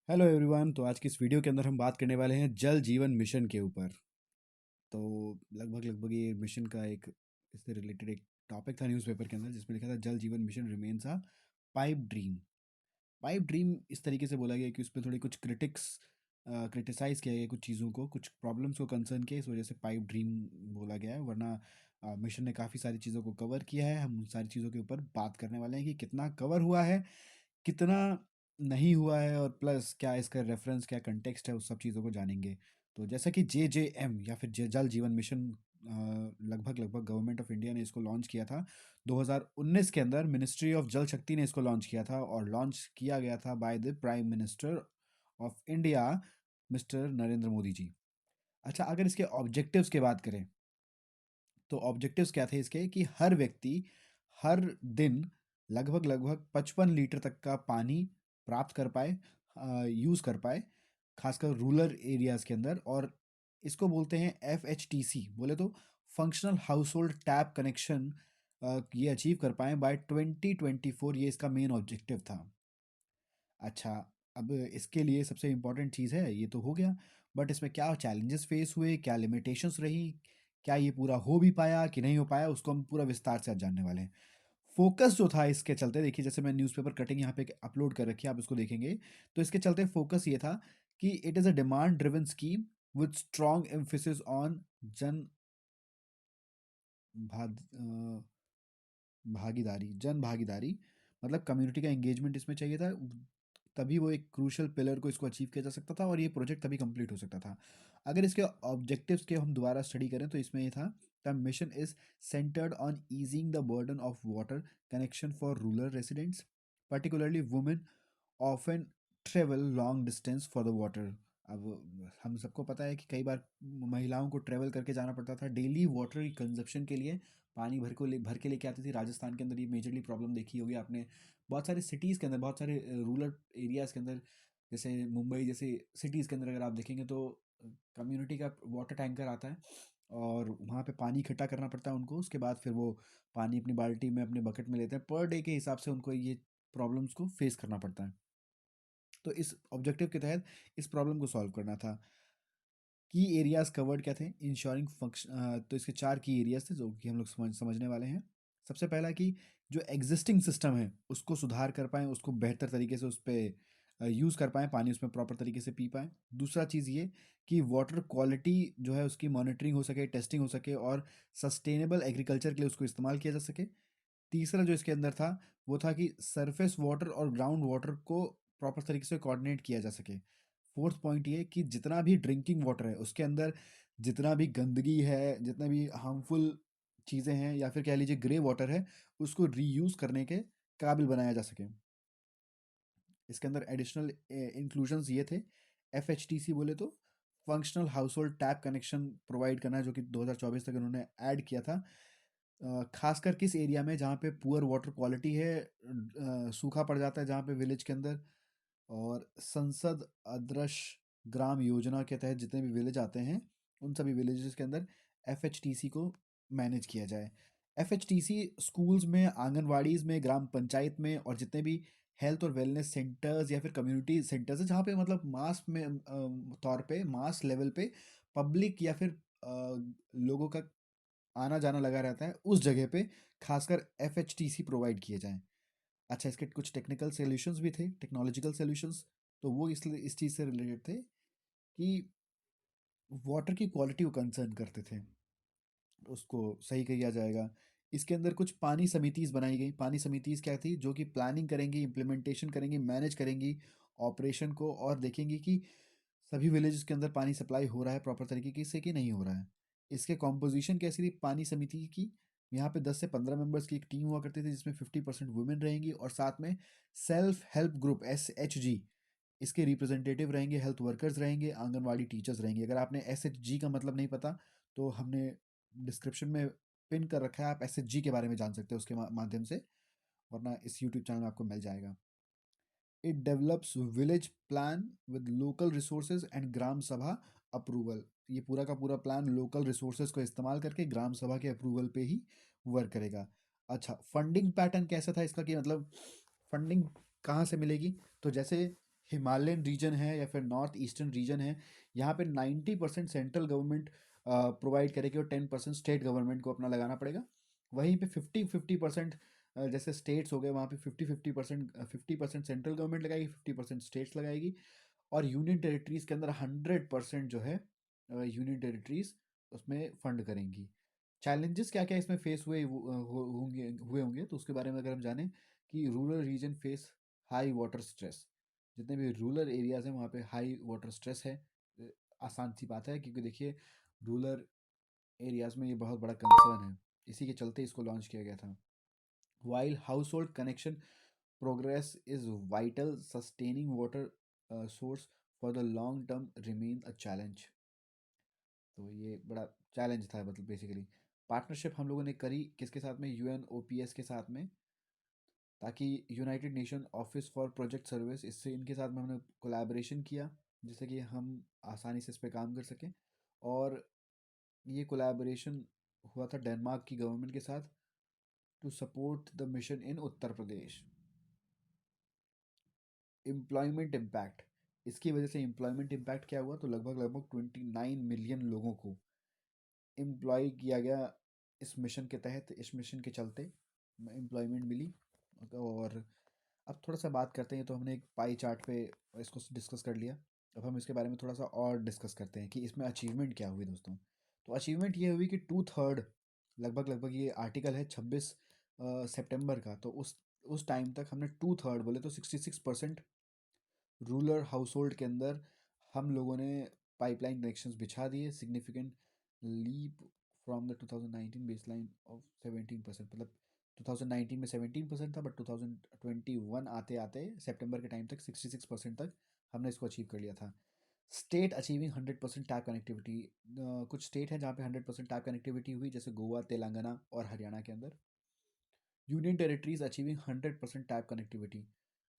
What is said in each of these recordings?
Hello everyone. तो आज की इस वीडियो के अंदर हम बात करने वाले हैं जल जीवन मिशन के ऊपर। तो लगभग लगभग ये मिशन का एक इससे रिलेटेड एक टॉपिक था न्यूज़पेपर के अंदर जिसमें लिखा था जल जीवन मिशन रिमेन्स अ पाइप ड्रीम। पाइप ड्रीम इस तरीके से बोला गया कि उसमें थोड़ी कुछ क्रिटिसाइज़ किया गया, कुछ चीज़ों को, कुछ प्रॉब्लम्स को कंसर्न किया, इस वजह से पाइप ड्रीम बोला गया है। वरना मिशन ने काफ़ी सारी चीज़ों को कवर किया है। हम उन सारी चीज़ों के ऊपर बात करने वाले हैं कि कितना कवर हुआ है, कितना नहीं हुआ है, और प्लस क्या इसका रेफरेंस, क्या कंटेक्स्ट है, उस सब चीज़ों को जानेंगे। तो जैसा कि JJM या फिर जल जीवन मिशन, लगभग लगभग गवर्नमेंट ऑफ इंडिया ने इसको लॉन्च किया था 2019 के अंदर। मिनिस्ट्री ऑफ जल शक्ति ने इसको लॉन्च किया था और लॉन्च किया गया था by the prime minister of India, mister Narendra Modi ji. अच्छा, अगर इसके ऑब्जेक्टिव्स की बात करें तो ऑब्जेक्टिव्स क्या थे इसके कि हर व्यक्ति हर दिन लगभग लगभग 55 लीटर तक का पानी प्राप्त कर पाए, यूज़ कर पाए, खासकर रूरल एरियाज़ के अंदर। और इसको बोलते हैं FHTC, बोले तो functional house hold tap connection. ये अचीव कर पाए बाय 2024, ये इसका मेन ऑब्जेक्टिव था। अच्छा, अब इसके लिए सबसे इम्पोर्टेंट चीज़ है, ये तो हो गया, बट इसमें क्या चैलेंजेस फेस हुए, क्या लिमिटेशंस रही, क्या ये पूरा हो भी पाया कि नहीं हो पाया, उसको हम पूरा विस्तार से आज जानने वाले हैं। फोकस जो था इसके चलते, देखिए जैसे मैं न्यूज़पेपर कटिंग यहाँ पे अपलोड कर रखी है, आप इसको देखेंगे तो इसके चलते फोकस ये था कि it is a demand driven scheme with strong emphasis on जन जन भागीदारी। मतलब कम्युनिटी का एंगेजमेंट इसमें चाहिए था, तभी वो एक क्रूशल पिलर को इसको अचीव किया जा सकता था और ये प्रोजेक्ट तभी कंप्लीट हो सकता था। अगर इसके ऑब्जेक्टिव्स के हम दोबारा स्टडी करें तो इसमें ये था, the mission is centred on easing the burden of water connection for rural residents, particularly women often travel long distance for the water। अब हम सबको पता है कि कई बार महिलाओं को ट्रेवल करके जाना पड़ता था डेली वाटर कंजप्शन के लिए, पानी भर के लेके आती थी। राजस्थान के अंदर ये मेजरली प्रॉब्लम देखी होगी आपने, बहुत सारे सिटीज़ के अंदर, बहुत सारे रूरल एरियाज़ के अंदर, जैसे मुंबई जैसे सिटीज़ के अंदर अगर आप देखेंगे तो कम्युनिटी का वाटर टैंकर आता है और वहाँ पे पानी इकट्ठा करना पड़ता है उनको। उसके बाद फिर वो पानी अपनी बाल्टी में, अपने बकेट में लेते हैं। पर डे के हिसाब से उनको ये प्रॉब्लम्स को फेस करना पड़ता है। तो इस ऑब्जेक्टिव के तहत इस प्रॉब्लम को सॉल्व करना था। की एरियाज कवर्ड क्या थे, इंश्योरिंग फंक्शन, तो इसके 4 की एरियाज थे जो कि हम लोग समझने वाले हैं। सबसे पहला कि जो एग्जिस्टिंग सिस्टम है उसको सुधार कर पाएँ, उसको बेहतर तरीके से उस पर यूज़ कर पाएँ, पानी उसमें प्रॉपर तरीके से पी पाएँ। दूसरा चीज़ ये कि वाटर क्वालिटी जो है उसकी मॉनिटरिंग हो सके, टेस्टिंग हो सके और सस्टेनेबल एग्रीकल्चर के लिए उसको इस्तेमाल किया जा सके। तीसरा जो इसके अंदर था वो था कि सरफेस वाटर और ग्राउंड वाटर को प्रॉपर तरीके से कोऑर्डिनेट किया जा सके। फोर्थ पॉइंट ये कि जितना भी ड्रिंकिंग वाटर है उसके अंदर जितना भी गंदगी है, जितना भी हार्मफुल चीज़ें हैं या फिर कह लीजिए ग्रे वाटर है, उसको रीयूज़ करने के काबिल बनाया जा सके। इसके अंदर एडिशनल इंक्लूजन्स ये थे, FHTC बोले तो functional house hold tap connection provide करना, जो कि 2024 तक उन्होंने ऐड किया था। खासकर किस एरिया में जहाँ पे पुअर वाटर क्वालिटी है, सूखा पड़ जाता है जहाँ पे विलेज के अंदर। और संसद आदर्श ग्राम योजना के तहत जितने भी विलेज आते हैं उन सभी विलेजेस के अंदर FHTC को मैनेज किया जाए। FHTC स्कूल्स में, आंगनवाड़ीज में, ग्राम पंचायत में और जितने भी हेल्थ और वेलनेस सेंटर्स या फिर कम्युनिटी सेंटर्स है जहाँ पे मतलब मास में तौर पे, मास लेवल पे पब्लिक या फिर लोगों का आना जाना लगा रहता है, उस जगह पे खासकर FHTC प्रोवाइड किए जाएं। अच्छा, इसके कुछ टेक्निकल सॉल्यूशंस भी थे, टेक्नोलॉजिकल सॉल्यूशंस। तो वो इसलिए इस चीज़ से रिलेटेड थे कि वाटर की क्वालिटी को कंसर्न करते थे, उसको सही किया जाएगा। इसके अंदर कुछ पानी समितिज़ बनाई गई। पानी समितिज़ क्या थी, जो कि प्लानिंग करेंगी, इम्प्लीमेंटेशन करेंगी, मैनेज करेंगी ऑपरेशन को और देखेंगी कि सभी विलेजेस के अंदर पानी सप्लाई हो रहा है प्रॉपर तरीके से कि नहीं हो रहा है। इसके कॉम्पोजिशन कैसी थी पानी समिति की, यहाँ पे 10 से 15 मेंबर्स की एक टीम हुआ करती थी जिसमें 50% वुमेन रहेंगी और साथ में सेल्फ हेल्प ग्रुप SHG, इसके रिप्रेजेंटेटिव रहेंगे, हेल्थ वर्कर्स रहेंगे, आंगनवाड़ी टीचर्स रहेंगे। अगर आपने SHG का मतलब नहीं पता तो हमने डिस्क्रिप्शन में पिन कर रखा है, आप SHG के बारे में जान सकते हो उसके माध्यम से, वरना इस यूट्यूब चैनल में आपको मिल जाएगा। It develops village plan with local resources and gram sabha approval. ये पूरा का पूरा प्लान लोकल रिसोर्सेज को इस्तेमाल करके ग्राम सभा के अप्रूवल पे ही वर्क करेगा। अच्छा, फंडिंग पैटर्न कैसा था इसका, कि मतलब फंडिंग कहाँ से मिलेगी, तो जैसे हिमालयन रीजन है या फिर नॉर्थ ईस्टर्न रीजन है, यहाँ पे 90% सेंट्रल गवर्नमेंट प्रोवाइड करेगी और 10% स्टेट गवर्नमेंट को अपना लगाना पड़ेगा। वहीं पे 50-50% जैसे स्टेट्स हो गए, वहाँ पे 50% सेंट्रल गवर्नमेंट लगाएगी, 50% स्टेट्स लगाएगी। और यूनियन टेरिटरीज के अंदर 100% जो है यूनियन टेरिटरीज उसमें फंड करेंगी। चैलेंजेस क्या क्या इसमें फेस हुए होंगे तो उसके बारे में अगर हम जानें कि rural region face high water stress. जितने भी रूरल एरियाज हैं वहाँ पे हाई वाटर स्ट्रेस है। आसान सी बात है क्योंकि देखिए रूरल एरियाज में ये बहुत बड़ा कंसर्न है, इसी के चलते इसको लॉन्च किया गया था। While house hold connection progress is vital, sustaining water source for the long term remain a challenge. तो ये बड़ा चैलेंज था, मतलब बेसिकली पार्टनरशिप हम लोगों ने करी किसके साथ में, यूएनओपीएस के साथ में, ताकि United nation office for project service, इससे इनके साथ में हमने कोलैबोरेशन किया जिससे कि हम आसानी से इस पे काम कर सकें। और ये कोलैबोरेशन हुआ था डेनमार्क की गवर्नमेंट के साथ to support the mission in Uttar Pradesh. Employment impact, इसकी वजह से एम्प्लॉयमेंट इम्पैक्ट क्या हुआ, तो लगभग लगभग 29 मिलियन लोगों को एम्प्लॉय किया गया इस मिशन के तहत। इस मिशन के चलते एम्प्लॉयमेंट मिली। और अब थोड़ा सा बात करते हैं, तो हमने एक पाई चार्ट पे इसको डिस्कस कर लिया। अब हम इसके बारे में थोड़ा सा और डिस्कस करते हैं कि इसमें अचीवमेंट क्या हुई दोस्तों। तो अचीवमेंट ये हुई कि 2/3, लगभग लगभग ये आर्टिकल है 26 सितंबर का, तो उस टाइम तक हमने 2/3 बोले तो 66% रूरल हाउस होल्ड के अंदर हम लोगों ने पाइपलाइन कनेक्शंस बिछा दिए। Significant leap from the 2019 baseline of 17%, मतलब 2019 में 17% था, बट 2021 आते आते सितंबर के टाइम तक 66% तक हमने इसको अचीव कर लिया था। स्टेट अचीविंग 100% टैप कनेक्टिविटी, कुछ स्टेट हैं जहाँ पे 100% टैप कनेक्टिविटी हुई, जैसे गोवा, तेलंगाना और हरियाणा के अंदर। Union territories achieving 100% tap connectivity,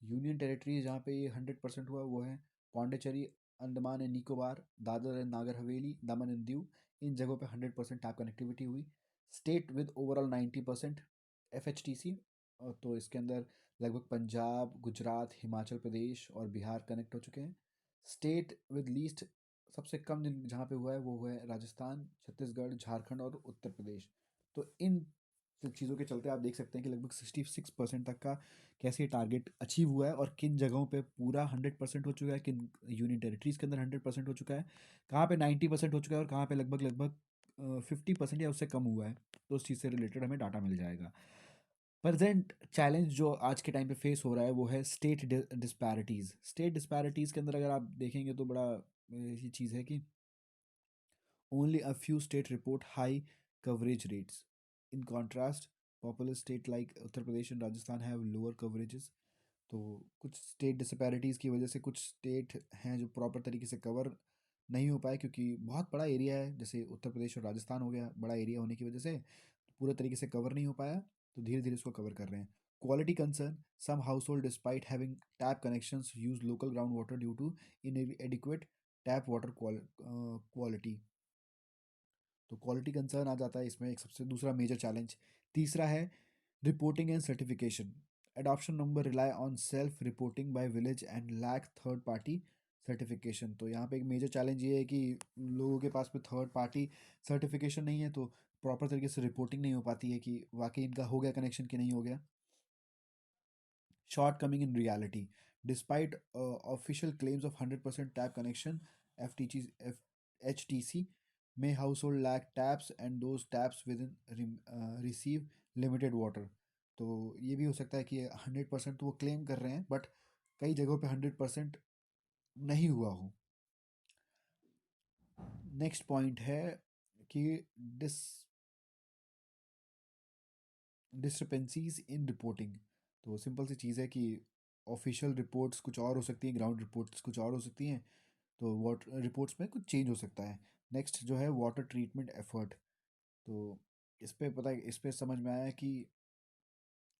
union territories जहाँ पे ये 100% हुआ वो है Pondicherry, Andaman and Nicobar, Dadar and Nagar Haveli, Daman and Diu, इन जगहों पे 100% टैप कनेक्टिविटी हुई। स्टेट विद ओवरऑल 90% FHTC, तो इसके अंदर लगभग पंजाब, गुजरात, हिमाचल प्रदेश और बिहार कनेक्ट हो चुके हैं। स्टेट विद लीस्ट, सबसे कम जहाँ पे हुआ है वो हुआ है राजस्थान, छत्तीसगढ़, झारखंड और उत्तर प्रदेश। तो इन सब चीज़ों के चलते आप देख सकते हैं कि लगभग 66% तक का कैसे ये टारगेट अचीव हुआ है, और किन जगहों पे पूरा 100% हो चुका है, किन यूनियन टेरिटरीज के अंदर 100% हो चुका है, कहाँ पे 90% हो चुका है और कहाँ पे लगभग लगभग 50% या उससे कम हुआ है। तो उस चीज़ से रिलेटेड हमें डाटा मिल जाएगा। प्रेजेंट चैलेंज जो आज के टाइम पे फेस हो रहा है वो है स्टेट डिस्पैरिटीज़। स्टेट डिस्पैरिटीज़ के अंदर अगर आप देखेंगे तो बड़ा ये चीज़ है कि only a few states report high coverage rates. In contrast, populous states like Uttar Pradesh and Rajasthan have lower coverages. तो कुछ स्टेट डिसपैरिटीज़ की वजह से कुछ स्टेट हैं जो प्रॉपर तरीके से कवर नहीं हो पाए, क्योंकि बहुत बड़ा एरिया है, जैसे उत्तर प्रदेश और राजस्थान हो गया, बड़ा एरिया होने की वजह से पूरे तरीके से कवर नहीं हो पाया, तो धीरे धीरे इसको कवर कर रहे हैं। Quality concern, some household despite having tap connections use local ground water due to inadequate tap water quality. तो क्वालिटी कंसर्न आ जाता है इसमें एक सबसे दूसरा मेजर चैलेंज। तीसरा है reporting and certification. Adoption number rely on self reporting by village and lack third party certification. तो यहाँ पे एक मेजर चैलेंज ये है कि लोगों के पास में थर्ड पार्टी सर्टिफिकेशन नहीं है, तो प्रॉपर तरीके से रिपोर्टिंग नहीं हो पाती है कि वाकई इनका हो गया कनेक्शन कि नहीं हो गया। Shortcoming in reality. Despite official claims of 100% tap connection, HTC may household lack taps and those taps within receive limited water. तो ये भी हो सकता है कि 100% तो वो क्लेम कर रहे हैं, बट कई जगहों पे 100% नहीं हुआ हो। नेक्स्ट पॉइंट है कि डिस डिस्क्रिपेंसीज इन रिपोर्टिंग। तो सिंपल सी चीज़ है कि ऑफिशियल रिपोर्ट्स कुछ और हो सकती हैं, ग्राउंड रिपोर्ट्स कुछ और हो सकती हैं, तो वाटर रिपोर्ट्स में कुछ चेंज हो सकता है। नेक्स्ट जो है वाटर ट्रीटमेंट एफर्ट। तो इस पे पता है, इस पे समझ में आया कि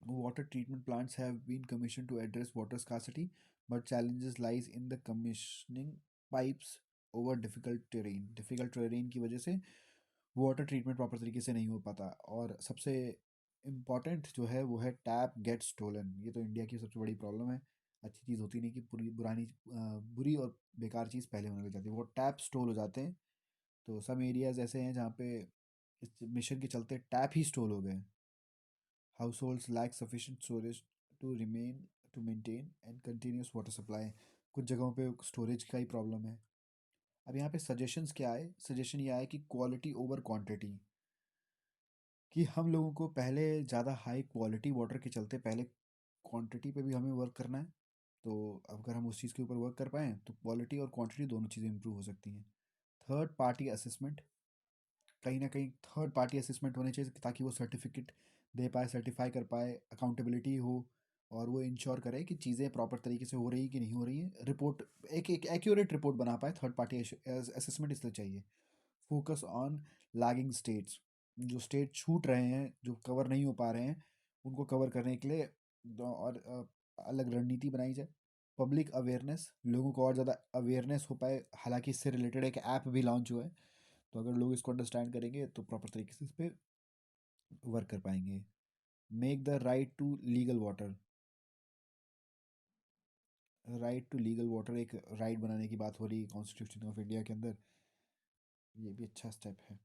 water treatment plants have been commissioned to address water scarcity, but challenges lies in the commissioning pipes over difficult terrain। difficult terrain की वजह से वाटर ट्रीटमेंट प्रॉपर तरीके से नहीं हो पाता। और सबसे इम्पॉर्टेंट जो है वो है टैप गेट स्टोलन। ये तो इंडिया की सबसे बड़ी प्रॉब्लम है। अच्छी चीज़ होती नहीं कि बुरी और बेकार चीज़ पहले होने लग जाती है, वो टैप स्टॉल हो जाते हैं। तो सब एरियाज ऐसे हैं जहाँ पे इस मिशन के चलते टैप ही स्टॉल हो गए। Household lack sufficient storage to maintain and continuous water supply. कुछ जगहों पे स्टोरेज का ही प्रॉब्लम है। अब यहाँ पे सजेशंस क्या आए, सजेशन ये आए कि क्वालिटी ओवर क्वांटिटी, कि हम लोगों को पहले ज़्यादा हाई क्वालिटी वाटर के चलते पहले क्वांटिटी पे भी हमें वर्क करना है। तो अगर हम उस चीज़ के ऊपर वर्क कर पाएँ तो क्वालिटी और क्वांटिटी दोनों चीज़ें इंप्रूव हो सकती हैं। थर्ड पार्टी असेसमेंट, कहीं ना कहीं थर्ड पार्टी असेसमेंट होने चाहिए ताकि वो सर्टिफिकेट दे पाए, सर्टिफाई कर पाए, अकाउंटेबिलिटी हो, और वो इंश्योर करे कि चीज़ें प्रॉपर तरीके से हो रही कि नहीं हो रही है। रिपोर्ट एक एक एक्यूरेट रिपोर्ट बना पाए, थर्ड पार्टी असेसमेंट इसलिए चाहिए। फोकस ऑन लैगिंग स्टेट्स, जो स्टेट छूट रहे हैं, जो कवर नहीं हो पा रहे हैं, उनको कवर करने के लिए और अलग रणनीति बनाई जाए। पब्लिक अवेयरनेस, लोगों को और ज़्यादा अवेयरनेस हो पाए, हालांकि इससे रिलेटेड एक ऐप भी लॉन्च हुआ है, तो अगर लोग इसको अंडरस्टैंड करेंगे तो प्रॉपर तरीके से इस पर वर्क कर पाएंगे। Make the right to legal water, right to legal water एक राइट बनाने की बात हो रही है कॉन्स्टिट्यूशन ऑफ इंडिया के अंदर, ये भी अच्छा स्टेप है।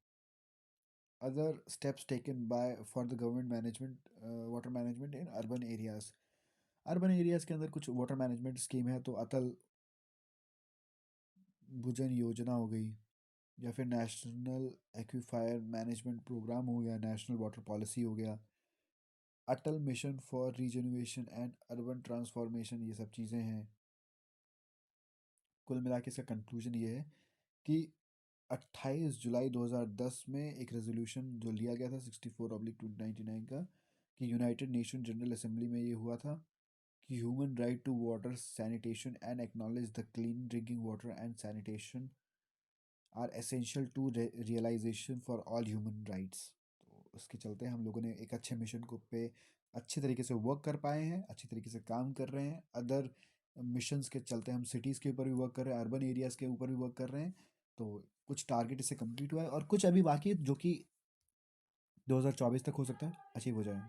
Other steps taken by for the government management, water management in urban areas. Urban areas के अंदर कुछ वाटर मैनेजमेंट स्कीम है, तो अटल भुजल योजना हो गई, या फिर नेशनल एक्वीफायर मैनेजमेंट प्रोग्राम हो गया, नेशनल वाटर पॉलिसी हो गया, Atal mission for regeneration and urban transformation, ये सब चीज़ें हैं। कुल मिला के इसका कंक्लूजन ये है कि 28 जुलाई 2010 में एक रेजोल्यूशन जो लिया गया था 64/299 का, कि यूनाइटेड नेशन जनरल असेंबली में ये हुआ था कि human right to water sanitation and acknowledge the clean drinking water and sanitation are essential to realisation for all human rights. तो उसके चलते हम लोगों ने एक अच्छे मिशन को पे अच्छे तरीके से वर्क कर पाए हैं, अच्छी तरीके से काम कर रहे हैं। अदर मिशंस के चलते हम सिटीज़ के ऊपर भी वर्क कर रहे हैं, अर्बन एरियाज़ के ऊपर भी वर्क कर रहे हैं। तो कुछ टारगेट इससे कंप्लीट हुआ है और कुछ अभी बाकी है जो कि 2024 तक हो सकता है अचीव हो जाए।